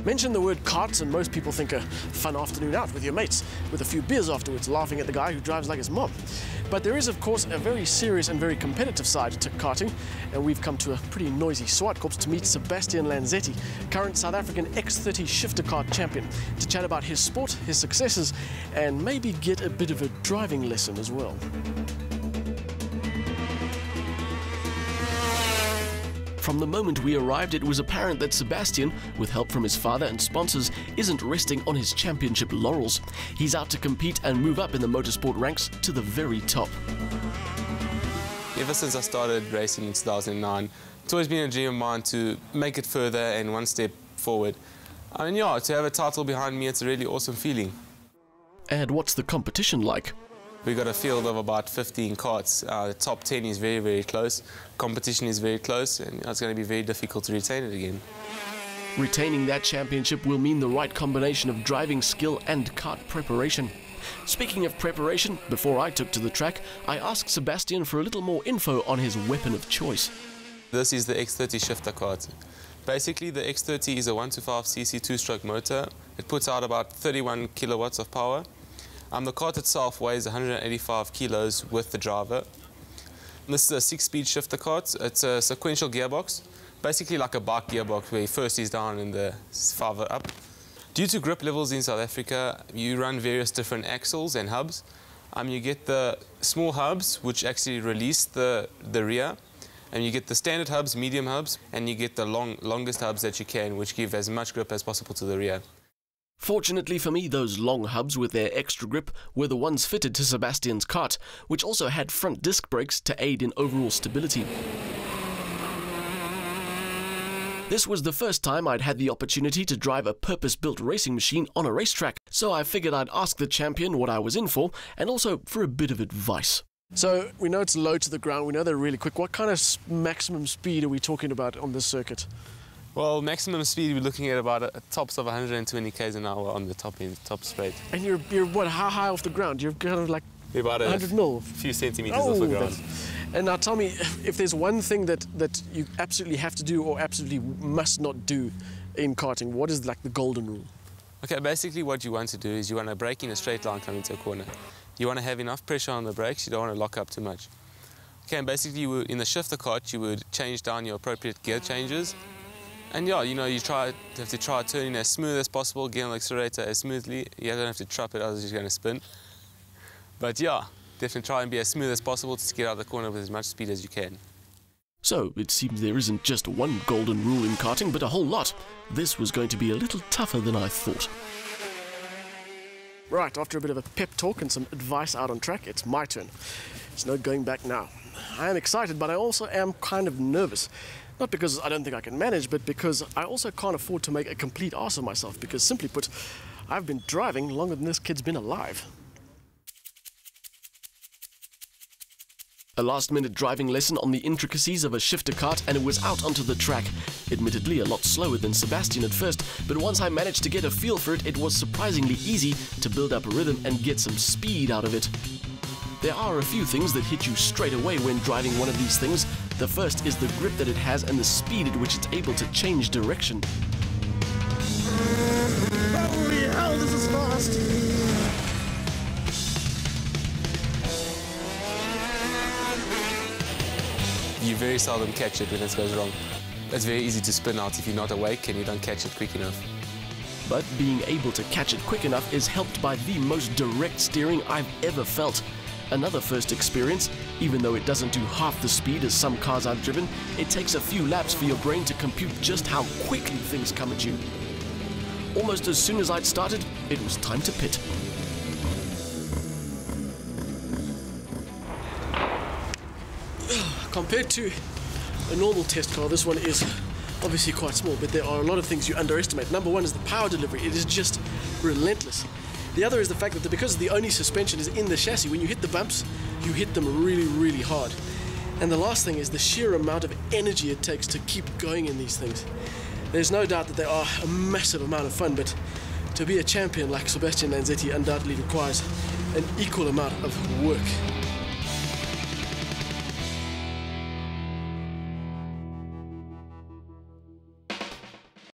Mention the word karts and most people think a fun afternoon out with your mates, with a few beers afterwards, laughing at the guy who drives like his mom. But there is, of course, a very serious and very competitive side to karting, and we've come to a pretty noisy Swartkorps to meet Sebastian Lanzetti, current South African X30 shifter kart champion, to chat about his sport, his successes, and maybe get a bit of a driving lesson as well. From the moment we arrived, it was apparent that Sebastian, with help from his father and sponsors, isn't resting on his championship laurels. He's out to compete and move up in the motorsport ranks to the very top. Ever since I started racing in 2009, it's always been a dream of mine to make it further and one step forward. I mean, yeah, to have a title behind me, it's a really awesome feeling. And what's the competition like? We got a field of about 15 karts. The top 10 is very, very close. Competition is very close, and it's going to be very difficult to retain it again. Retaining that championship will mean the right combination of driving skill and kart preparation. Speaking of preparation, before I took to the track, I asked Sebastian for a little more info on his weapon of choice. This is the X30 shifter kart. Basically, the X30 is a 125cc two-stroke motor. It puts out about 31 kilowatts of power. The kart itself weighs 185 kilos with the driver. This is a 6-speed shifter kart. It's a sequential gearbox, basically like a bike gearbox where first is down and the 5 are up. Due to grip levels in South Africa, you run various different axles and hubs. You get the small hubs, which actually release the rear, and you get the standard hubs, medium hubs, and you get the longest hubs that you can, which give as much grip as possible to the rear. Fortunately for me, those long hubs with their extra grip were the ones fitted to Sebastian's kart, which also had front disc brakes to aid in overall stability. This was the first time I'd had the opportunity to drive a purpose-built racing machine on a racetrack, so I figured I'd ask the champion what I was in for, and also for a bit of advice. So, we know it's low to the ground, we know they're really quick. What kind of maximum speed are we talking about on this circuit? Well, maximum speed, we're looking at about tops of 120 k's an hour on the top end, top straight. And you're what, how high off the ground? You're kind of like about 100 mil? A few centimeters off the ground. And now tell me, if there's one thing that you absolutely have to do or absolutely must not do in karting, what is like the golden rule? Okay, basically what you want to do is you want to brake in a straight line coming into a corner. You want to have enough pressure on the brakes, you don't want to lock up too much. Okay, and basically in the shifter kart, you would change down your appropriate gear changes. And yeah, you know, you have to try turning as smooth as possible, get on the accelerator as smoothly. You don't have to trap it, otherwise you're going to spin. But yeah, definitely try and be as smooth as possible to get out of the corner with as much speed as you can. So, it seems there isn't just one golden rule in karting, but a whole lot. This was going to be a little tougher than I thought. Right, after a bit of a pep talk and some advice out on track, it's my turn. There's no going back now. I am excited, but I also am kind of nervous. Not because I don't think I can manage, but because I also can't afford to make a complete ass of myself, because simply put, I've been driving longer than this kid's been alive. A last-minute driving lesson on the intricacies of a shifter kart, and it was out onto the track. Admittedly a lot slower than Sebastian at first, but once I managed to get a feel for it, it was surprisingly easy to build up a rhythm and get some speed out of it. There are a few things that hit you straight away when driving one of these things. The first is the grip that it has and the speed at which it's able to change direction. Holy hell, this is fast! You very seldom catch it when it goes wrong. It's very easy to spin out if you're not awake and you don't catch it quick enough. But being able to catch it quick enough is helped by the most direct steering I've ever felt. Another first experience, even though it doesn't do half the speed as some cars I've driven, it takes a few laps for your brain to compute just how quickly things come at you. Almost as soon as I'd started, it was time to pit. Compared to a normal test car, this one is obviously quite small, but there are a lot of things you underestimate. Number one is the power delivery. It is just relentless. The other is the fact that because the only suspension is in the chassis, when you hit the bumps, you hit them really, really hard. And the last thing is the sheer amount of energy it takes to keep going in these things. There's no doubt that they are a massive amount of fun, but to be a champion like Sebastian Lanzetti undoubtedly requires an equal amount of work.